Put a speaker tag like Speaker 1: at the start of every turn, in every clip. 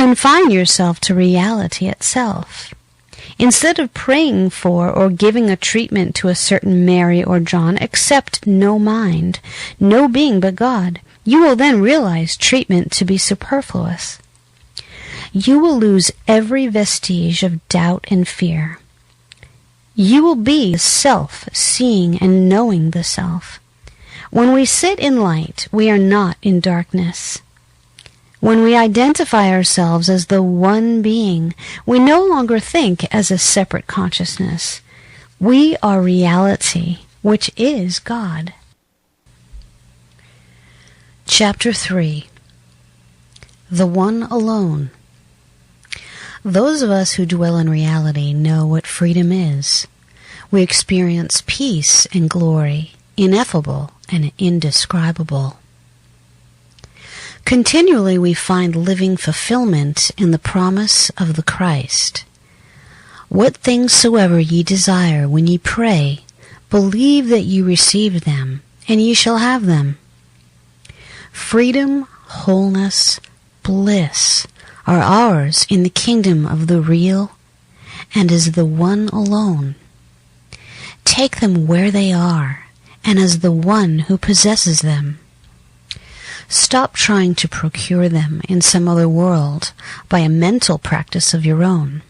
Speaker 1: confine yourself to reality itself. Instead of praying for or giving a treatment to a certain Mary or John, accept no mind, no being but God. You will then realize treatment to be superfluous. You will lose every vestige of doubt and fear. You will be self, seeing and knowing the self. When we sit in light, we are not in darkness. When we identify ourselves as the one being, we no longer think as a separate consciousness. We are reality, which is God. Chapter 3. The One Alone. Those of us who dwell in reality know what freedom is. We experience peace and glory, ineffable and indescribable. Continually we find living fulfillment in the promise of the Christ. What things soever ye desire when ye pray, believe that ye receive them, and ye shall have them. Freedom, wholeness, bliss are ours in the kingdom of the real and as the one alone. Take them where they are and as the one who possesses them. Stop trying to procure them in some other world by a mental practice of your own.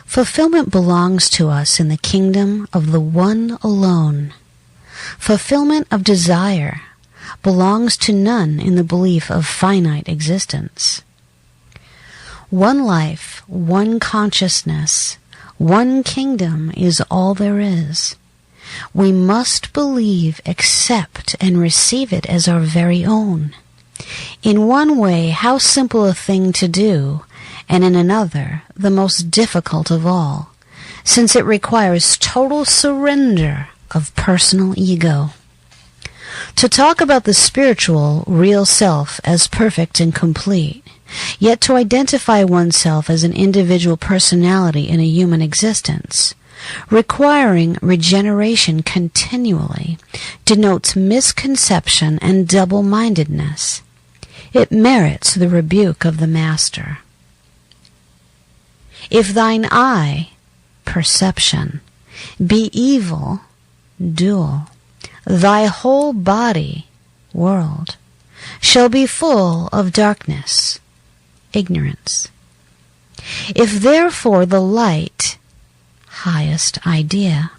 Speaker 1: Fulfillment belongs to us in the kingdom of the one alone. Fulfillment of desire belongs to none in the belief of finite existence. One life, one consciousness, one kingdom is all there is. We must believe, accept, and receive it as our very own. In one way, how simple a thing to do, and in another, the most difficult of all, since it requires total surrender of personal ego. To talk about the spiritual, real self as perfect and complete, yet to identify oneself as an individual personality in a human existence, requiring regeneration continually, denotes misconception and double-mindedness. It merits the rebuke of the Master. If thine eye, perception, be evil, dual, thy whole body, world, shall be full of darkness, ignorance. If therefore the light, highest idea,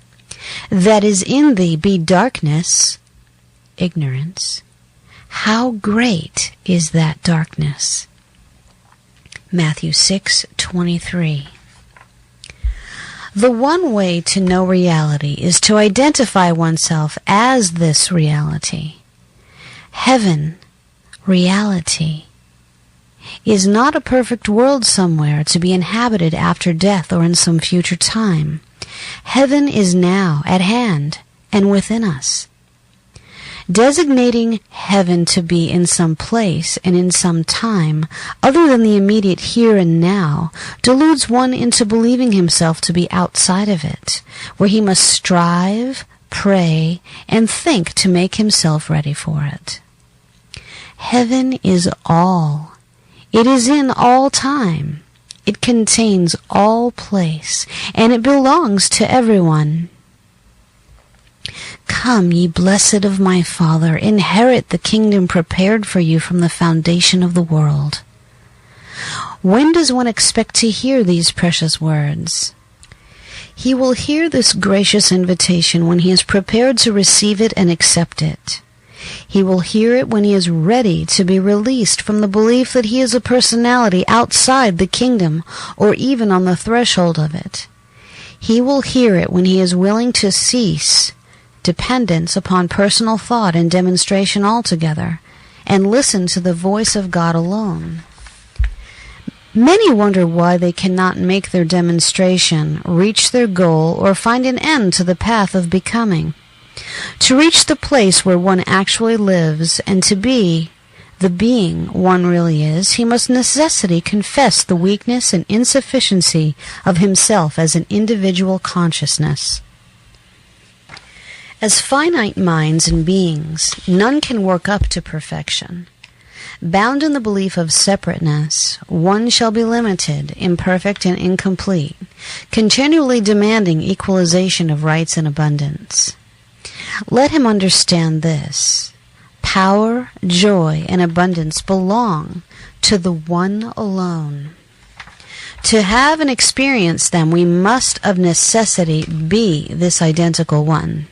Speaker 1: that is in thee be darkness, ignorance, how great is that darkness? Matthew 6:23. The one way to know reality is to identify oneself as this reality. Heaven, reality, is not a perfect world somewhere to be inhabited after death or in some future time. Heaven is now at hand and within us. Designating heaven to be in some place and in some time other than the immediate here and now deludes one into believing himself to be outside of it, where he must strive, pray, and think to make himself ready for it. Heaven is all. It is in all time. It contains all place, and it belongs to everyone. Come, ye blessed of my Father, inherit the kingdom prepared for you from the foundation of the world. When does one expect to hear these precious words? He will hear this gracious invitation when he is prepared to receive it and accept it. He will hear it when he is ready to be released from the belief that he is a personality outside the kingdom or even on the threshold of it. He will hear it when he is willing to cease dependence upon personal thought and demonstration altogether and listen to the voice of God alone. Many wonder why they cannot make their demonstration, reach their goal, or find an end to the path of becoming. To reach the place where one actually lives and to be the being one really is, he must necessity confess the weakness and insufficiency of himself as an individual consciousness. As finite minds and beings, none can work up to perfection. Bound in the belief of separateness, one shall be limited, imperfect, and incomplete, continually demanding equalization of rights and abundance. Let him understand this. Power, joy, and abundance belong to the one alone. To have and experience them, we must of necessity be this identical one.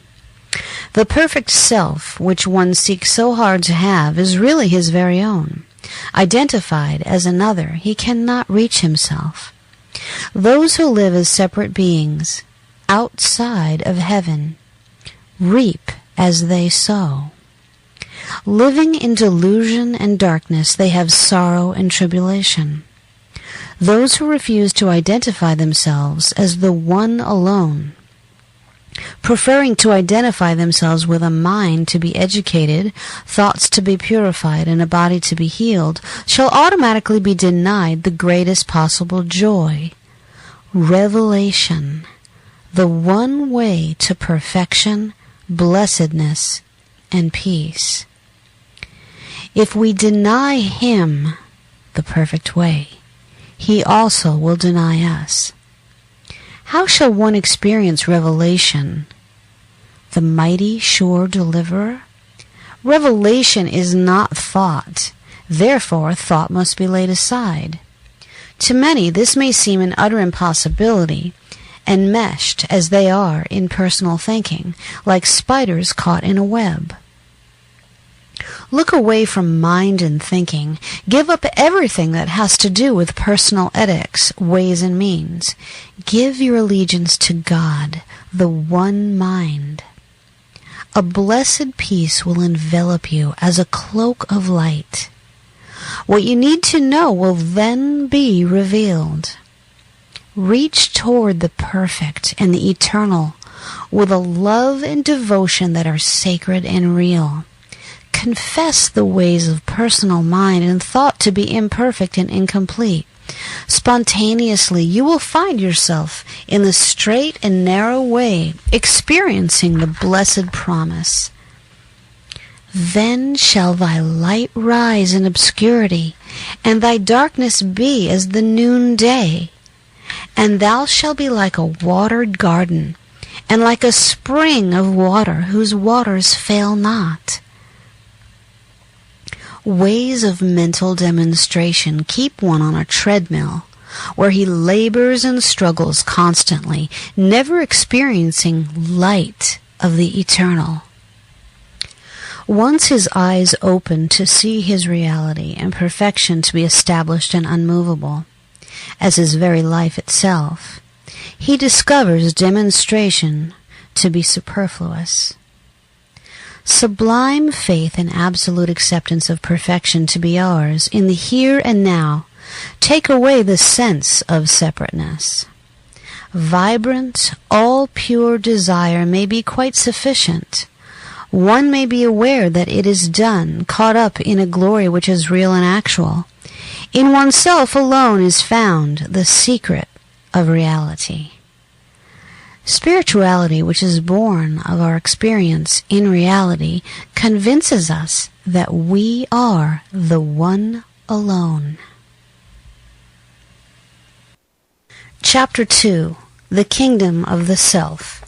Speaker 1: The perfect self, which one seeks so hard to have, is really his very own. Identified as another, he cannot reach himself. Those who live as separate beings, outside of heaven, reap as they sow. Living in delusion and darkness, they have sorrow and tribulation. Those who refuse to identify themselves as the one alone, preferring to identify themselves with a mind to be educated, thoughts to be purified, and a body to be healed, shall automatically be denied the greatest possible joy, revelation, the one way to perfection, blessedness, and peace. If we deny him the perfect way, he also will deny us. How shall one experience revelation, the mighty, sure deliverer? Revelation is not thought. Therefore, thought must be laid aside. To many, this may seem an utter impossibility, enmeshed as they are in personal thinking, like spiders caught in a web. Look away from mind and thinking. Give up everything that has to do with personal ethics, ways, and means. Give your allegiance to God, the one mind. A blessed peace will envelop you as a cloak of light. What you need to know will then be revealed. Reach toward the perfect and the eternal with a love and devotion that are sacred and real. Confess the ways of personal mind and thought to be imperfect and incomplete. Spontaneously, you will find yourself in the straight and narrow way, experiencing the blessed promise. Then shall thy light rise in obscurity, and thy darkness be as the noonday. And thou shalt be like a watered garden, and like a spring of water whose waters fail not. Ways of mental demonstration keep one on a treadmill, where he labors and struggles constantly, never experiencing light of the eternal. Once his eyes open to see his reality and perfection to be established and unmovable, as his very life itself, he discovers demonstration to be superfluous. Sublime faith and absolute acceptance of perfection to be ours in the here and now take away the sense of separateness. Vibrant, all pure desire may be quite sufficient. One may be aware that it is done, caught up in a glory which is real and actual. In oneself alone is found the secret of reality. Spirituality, which is born of our experience in reality, convinces us that we are the one alone. Chapter 2. The Kingdom of the Self.